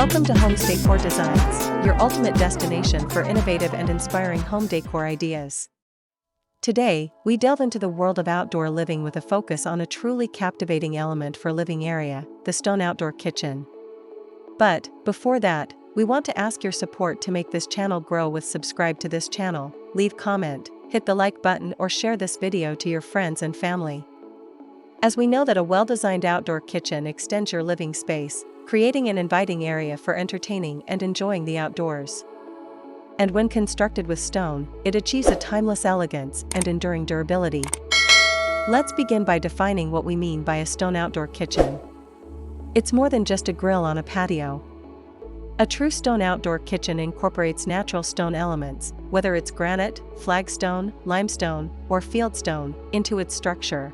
Welcome to Homes Decor Designs, your ultimate destination for innovative and inspiring home decor ideas. Today, we delve into the world of outdoor living with a focus on a truly captivating element for living area, the stone outdoor kitchen. But, before that, we want to ask your support to make this channel grow with subscribe to this channel, leave comment, hit the like button or share this video to your friends and family. As we know that a well-designed outdoor kitchen extends your living space, creating an inviting area for entertaining and enjoying the outdoors. And when constructed with stone, it achieves a timeless elegance and enduring durability. Let's begin by defining what we mean by a stone outdoor kitchen. It's more than just a grill on a patio. A true stone outdoor kitchen incorporates natural stone elements, whether it's granite, flagstone, limestone, or fieldstone, into its structure.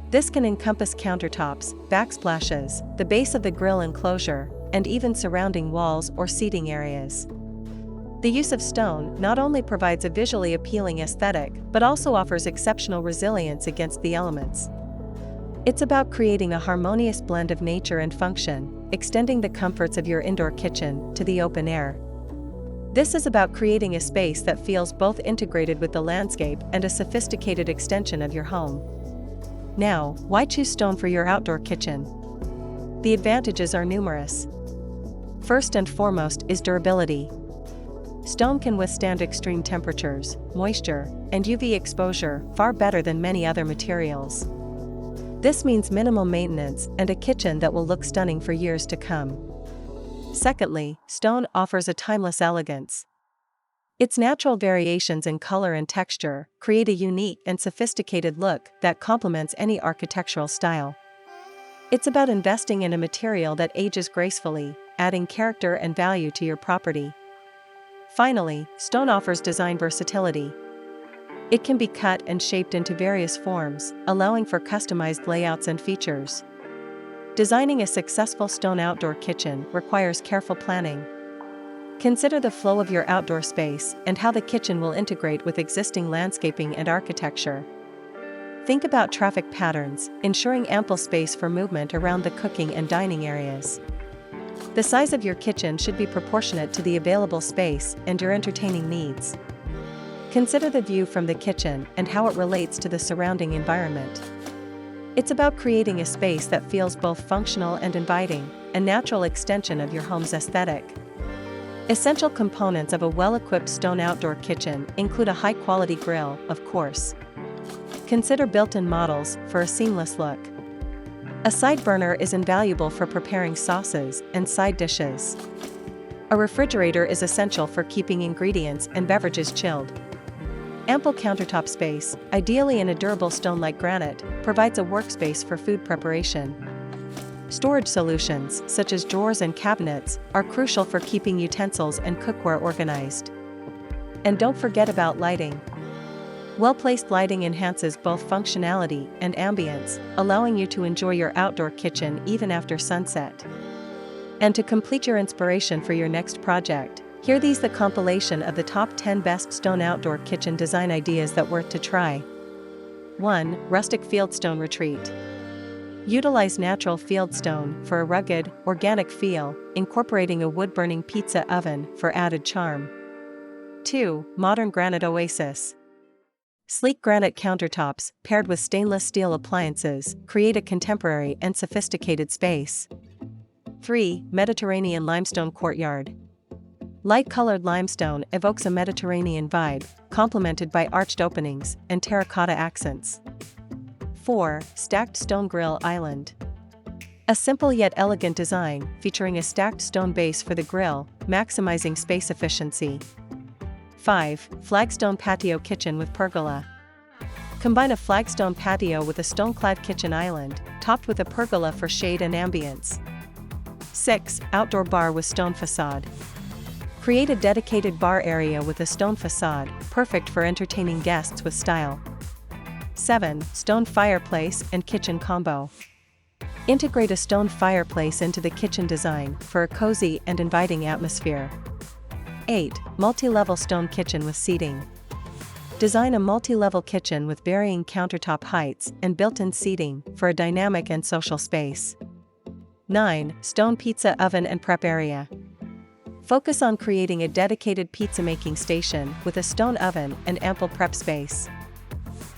This can encompass countertops, backsplashes, the base of the grill enclosure, and even surrounding walls or seating areas. The use of stone not only provides a visually appealing aesthetic, but also offers exceptional resilience against the elements. It's about creating a harmonious blend of nature and function, extending the comforts of your indoor kitchen to the open air. This is about creating a space that feels both integrated with the landscape and a sophisticated extension of your home. Now, why choose stone for your outdoor kitchen? The advantages are numerous. First and foremost is durability. Stone can withstand extreme temperatures, moisture, and UV exposure far better than many other materials. This means minimal maintenance and a kitchen that will look stunning for years to come. Secondly, stone offers a timeless elegance. Its natural variations in color and texture create a unique and sophisticated look that complements any architectural style. It's about investing in a material that ages gracefully, adding character and value to your property. Finally, stone offers design versatility. It can be cut and shaped into various forms, allowing for customized layouts and features. Designing a successful stone outdoor kitchen requires careful planning. Consider the flow of your outdoor space and how the kitchen will integrate with existing landscaping and architecture. Think about traffic patterns, ensuring ample space for movement around the cooking and dining areas. The size of your kitchen should be proportionate to the available space and your entertaining needs. Consider the view from the kitchen and how it relates to the surrounding environment. It's about creating a space that feels both functional and inviting, a natural extension of your home's aesthetic. Essential components of a well-equipped stone outdoor kitchen include a high-quality grill, of course. Consider built-in models for a seamless look. A side burner is invaluable for preparing sauces and side dishes. A refrigerator is essential for keeping ingredients and beverages chilled. Ample countertop space, ideally in a durable stone like granite, provides a workspace for food preparation. Storage solutions, such as drawers and cabinets, are crucial for keeping utensils and cookware organized. And don't forget about lighting. Well-placed lighting enhances both functionality and ambience, allowing you to enjoy your outdoor kitchen even after sunset. And to complete your inspiration for your next project, hear these: the compilation of the top 10 best stone outdoor kitchen design ideas that worth to try. 1. Rustic fieldstone retreat. Utilize natural fieldstone for a rugged, organic feel, incorporating a wood-burning pizza oven for added charm. 2. Modern granite oasis. Sleek granite countertops, paired with stainless steel appliances, create a contemporary and sophisticated space. 3. Mediterranean limestone courtyard. Light-colored limestone evokes a Mediterranean vibe, complemented by arched openings and terracotta accents. 4. Stacked stone grill island. A simple yet elegant design, featuring a stacked stone base for the grill, maximizing space efficiency. 5. Flagstone patio kitchen with pergola. Combine a flagstone patio with a stone-clad kitchen island, topped with a pergola for shade and ambience. 6. Outdoor bar with stone facade. Create a dedicated bar area with a stone facade, perfect for entertaining guests with style. 7. Stone fireplace and kitchen combo. Integrate a stone fireplace into the kitchen design for a cozy and inviting atmosphere. 8. Multi-level stone kitchen with seating. Design a multi-level kitchen with varying countertop heights and built-in seating for a dynamic and social space. 9. Stone pizza oven and prep area. Focus on creating a dedicated pizza-making station with a stone oven and ample prep space.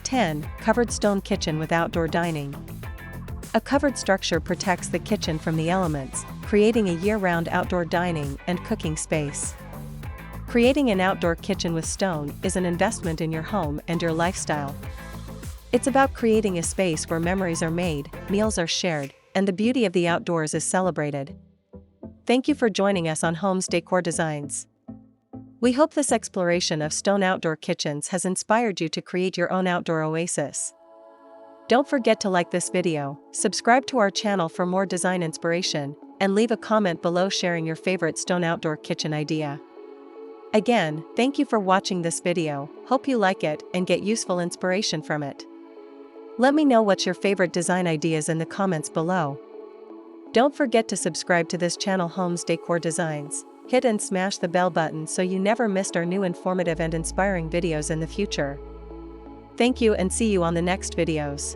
10. Covered stone kitchen with outdoor dining. A covered structure protects the kitchen from the elements, creating a year-round outdoor dining and cooking space. Creating an outdoor kitchen with stone is an investment in your home and your lifestyle. It's about creating a space where memories are made, meals are shared, and the beauty of the outdoors is celebrated. Thank you for joining us on Homes Decor Designs. We hope this exploration of stone outdoor kitchens has inspired you to create your own outdoor oasis. Don't forget to like this video, subscribe to our channel for more design inspiration, and leave a comment below sharing your favorite stone outdoor kitchen idea. Again, thank you for watching this video, hope you like it and get useful inspiration from it. Let me know what's your favorite design ideas in the comments below. Don't forget to subscribe to this channel Homes Decor Designs, hit and smash the bell button so you never missed our new informative and inspiring videos in the future. Thank you and see you on the next videos.